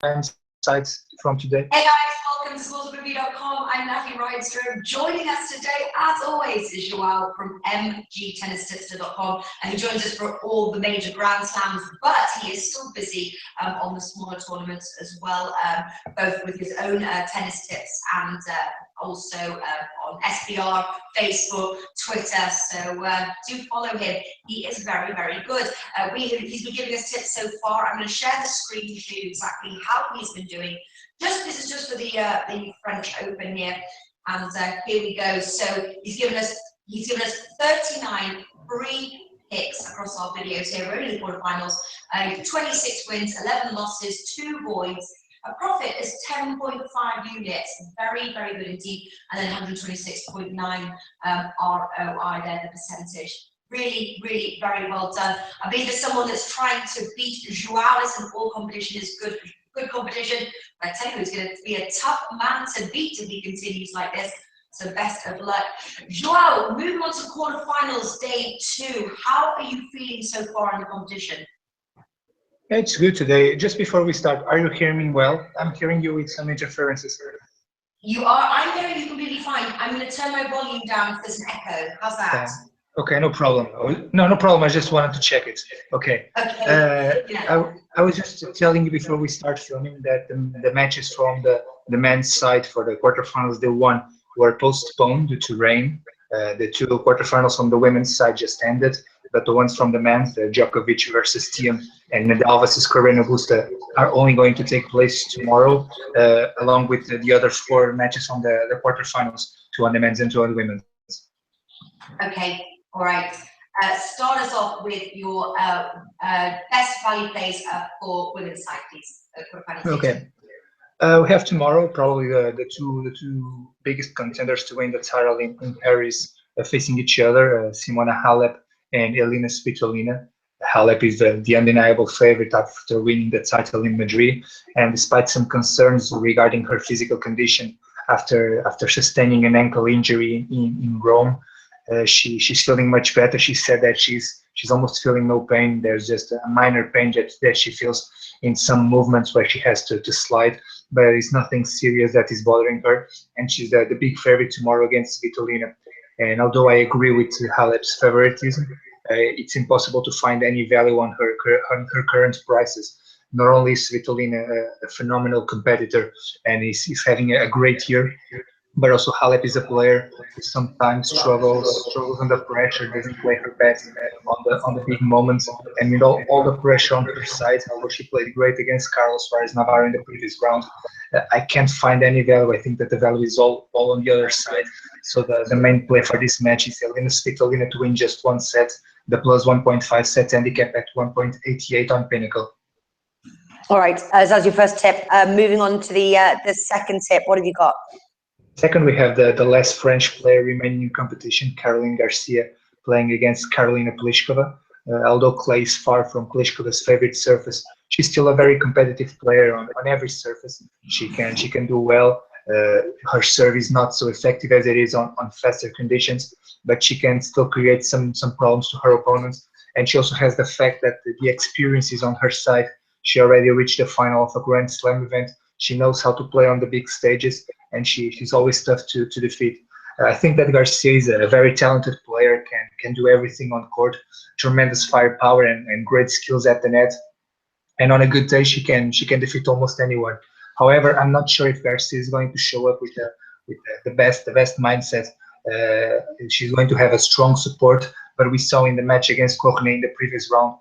insights from today? Hey guys, welcome to Sportsbook.com. I'm Natalie Rydstrom. Joining us today, as always, is Joao from mgtennistipster.com, and he joins us for all the major Grand Slams, but he is still busy on the smaller tournaments as well, both with his own tennis tips and also on SBR, Facebook, Twitter, so do follow him. He is very, very good. He's been giving us tips so far. I'm going to share the screen to show you exactly how he's been doing. This is just for the French Open here, and here we go. So he's given us 39 free picks across our videos here. We're only in the quarterfinals. 26 wins, 11 losses, 2 voids. A profit is 10.5 units, very, very good indeed, and then 126.9 ROI there, the percentage. Really, really very well done. I believe there's someone that's trying to beat Joao. Listen, all competition is good competition. I tell you, he's going to be a tough man to beat if he continues like this. So best of luck. Joao, moving on to quarterfinals, day 2. How are you feeling so far in the competition? It's good today. Just before we start, are you hearing me well? I'm hearing you with some interferences. You are. I'm hearing you completely fine. I'm going to turn my volume down if there's an echo. How's that? Okay, no problem. No problem. I just wanted to check it. Okay. Yeah. I was just telling you before we start filming that the matches from the men's side for the quarterfinals, the one were postponed due to rain. The 2 quarterfinals from the women's side just ended, but the ones from the men's, Djokovic versus Thiem and Nadal versus Carreño Busta, are only going to take place tomorrow, along with the other 4 matches from the quarterfinals, 2 on the men's and 2 on the women's. Okay, all right. Start us off with your best value plays for women's side, please. Okay. We have tomorrow probably the two biggest contenders to win the title in Paris facing each other, Simona Halep and Elina Svitolina. Halep is the undeniable favorite after winning the title in Madrid, and despite some concerns regarding her physical condition after sustaining an ankle injury in Rome, she's feeling much better. She said that she's almost feeling no pain. There's just a minor pain that she feels in some movements where she has to slide, but it's nothing serious that is bothering her, and she's the big favorite tomorrow against Svitolina. And although I agree with Halep's favoritism, it's impossible to find any value on her current prices. Not only is Svitolina a phenomenal competitor and is having a great year, but also Halep is a player who sometimes struggles under pressure, doesn't play her best on the big moments, and with all the pressure on her side, although she played great against Carlos Navarro in the previous round, I can't find any value. I think that the value is all on the other side. So the main play for this match is Elina Svitolina to win just 1 set, the plus 1.5 set handicap at 1.88 on Pinnacle. All right, as your first tip, moving on to the second tip, what have you got? Second, we have the last French player remaining in competition, Caroline Garcia, playing against Karolina Pliskova. Although clay is far from Pliskova's favorite surface, she's still a very competitive player on every surface. She can do well. Her serve is not so effective as it is on faster conditions, but she can still create some problems to her opponents. And she also has the fact that the experience is on her side. She already reached the final of a Grand Slam event. She knows how to play on the big stages, and she's always tough to defeat. I think that Garcia is a very talented player, can do everything on court, tremendous firepower and great skills at the net. And on a good day, she can defeat almost anyone. However, I'm not sure if Garcia is going to show up with the best mindset. She's going to have a strong support, but we saw in the match against Cornet in the previous round,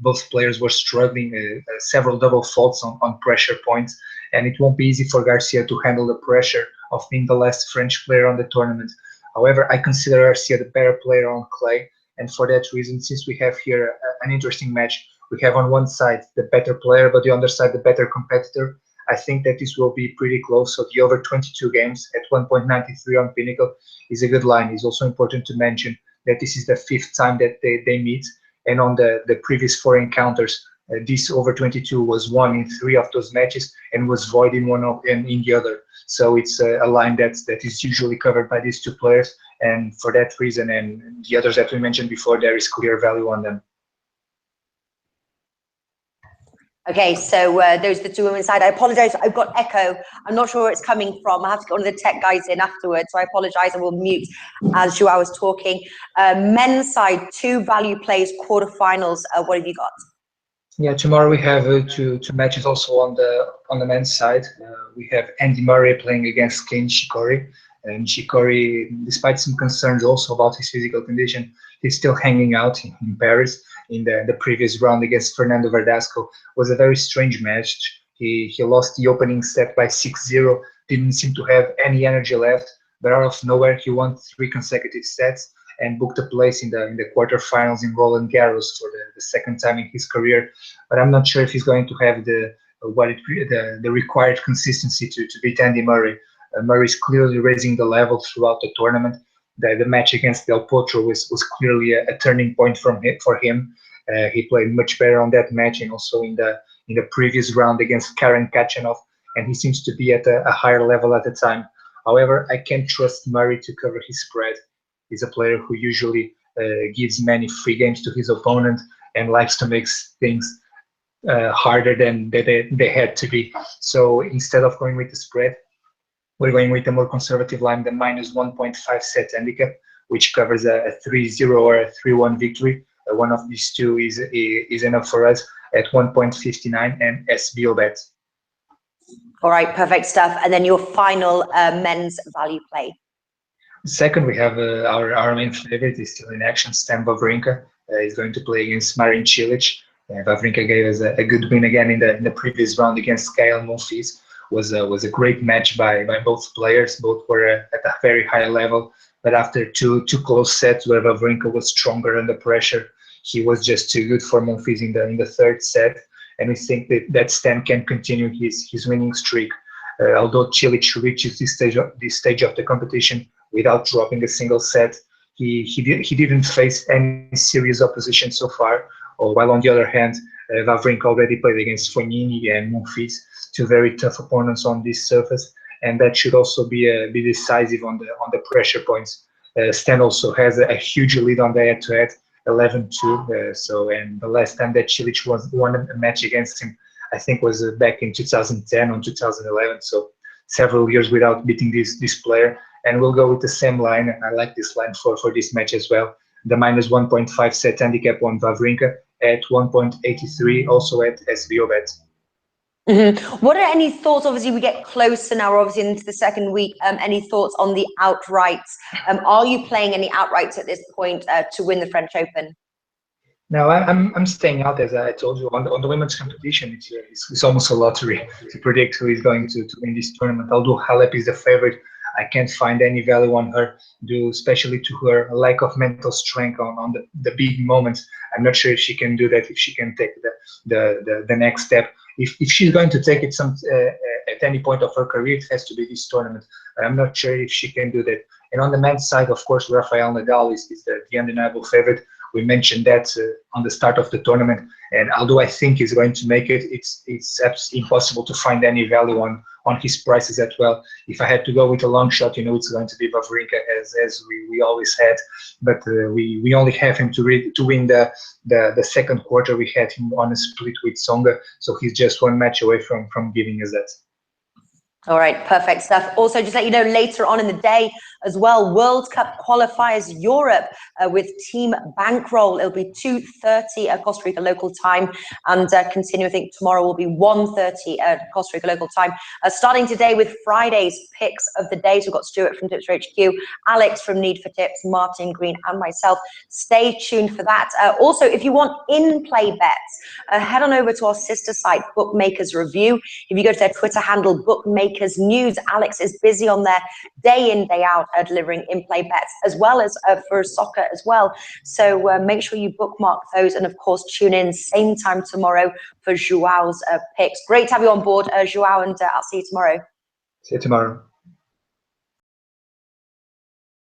both players were struggling, several double faults on pressure points, and it won't be easy for Garcia to handle the pressure of being the last French player on the tournament. However, I consider Garcia the better player on clay, and for that reason, since we have here an interesting match, we have on one side the better player, but the other side the better competitor. I think that this will be pretty close. So the over 22 games at 1.93 on Pinnacle is a good line. It's also important to mention that this is the 5th time that they meet, and on the previous 4 encounters, this over 22 was won in 3 of those matches and was void in one and in the other. So it's a line that is usually covered by these 2 players, and for that reason and the others that we mentioned before, there is clear value on them. Okay, so those are the two women's side. I apologize, I've got echo. I'm not sure where it's coming from. I have to get one of the tech guys in afterwards, so I apologize. I will mute as Joao was talking. Men's side, 2 value plays, quarterfinals. What have you got? Yeah, tomorrow we have two matches also on the men's side. We have Andy Murray playing against Ken Nishikori. And Nishikori, despite some concerns also about his physical condition, he's still hanging out in Paris. In the previous round against Fernando Verdasco was a very strange match. He lost the opening set by 6-0, didn't seem to have any energy left, but out of nowhere he won 3 consecutive sets and booked a place in the quarterfinals in Roland Garros for the second time in his career. But I'm not sure if he's going to have the required consistency to beat Andy Murray. Murray is clearly raising the level throughout the tournament. The match against Del Potro was clearly a turning point for him. He played much better on that match and also in the previous round against Karen Khachanov, and he seems to be at a higher level at the time. However, I can't trust Murray to cover his spread. He's a player who usually gives many free games to his opponent and likes to make things harder than they had to be. So instead of going with the spread, we're going with a more conservative line, the minus 1.5 set handicap, which covers a 3-0 or a 3-1 victory. One of these two is enough for us at 1.59 and SBO bet. All right, perfect stuff. And then your final men's value play. Second, we have our main favorite is still in action, Stan Wawrinka. He's going to play against Marin Cilic. Wawrinka gave us a good win again in the previous round against Gael Monfils. Was a great match by both players. Both were at a very high level, but after two close sets where Wawrinka was stronger under pressure, he was just too good for Monfils in the third set, and we think that Stan can continue his winning streak. Although Cilic reaches this stage of the competition without dropping a single set, he didn't face any serious opposition so far. While on the other hand, Wawrinka already played against Fognini and Monfils, 2 very tough opponents on this surface, and that should also be decisive on the pressure points. Stan also has a huge lead on the head-to-head, 11-2. And the last time that Cilic won a match against him, I think, was back in 2010 or 2011. So several years without beating this player. And we'll go with the same line. I like this line for this match as well. The minus 1.5 set handicap on Wawrinka at 1.83, also at SBO bet. Mm-hmm. What are any thoughts? Obviously, we get closer now, obviously, into the second week. Any thoughts on the outrights? Are you playing any outrights at this point to win the French Open? No, I'm staying out, as I told you. On the women's competition, it's almost a lottery to predict who is going to win this tournament. Although Halep is the favorite, I can't find any value on her, due especially to her lack of mental strength on the big moments. I'm not sure if she can do that, if she can take the next step. If she's going to take it at any point of her career, it has to be this tournament. I'm not sure if she can do that. And on the men's side, of course, Rafael Nadal is the undeniable favorite. We mentioned that on the start of the tournament, and although I think he's going to make it, it's impossible to find any value on his prices as well. If I had to go with a long shot, it's going to be Wawrinka, as we always had. But we only have him to win the second quarter. We had him on a split with Tsonga, so he's just one match away from giving us that. All right, perfect stuff. Also, just let you know, later on in the day as well, World Cup qualifiers Europe with Team Bankroll. It'll be 2:30 at Costa Rica local time, and continue. I think tomorrow will be 1:30 at Costa Rica local time. Starting today with Friday's picks of the day. So we've got Stuart from Tipster HQ, Alex from Need for Tips, Martin Green, and myself. Stay tuned for that. Also, if you want in-play bets, head on over to our sister site, Bookmakers Review. If you go to their Twitter handle, Bookmakers News, Alex is busy on there day in, day out, delivering in-play bets, as well as for soccer as well. So make sure you bookmark those, and of course tune in same time tomorrow for Joao's picks. Great to have you on board, Joao, and I'll see you tomorrow. See you tomorrow.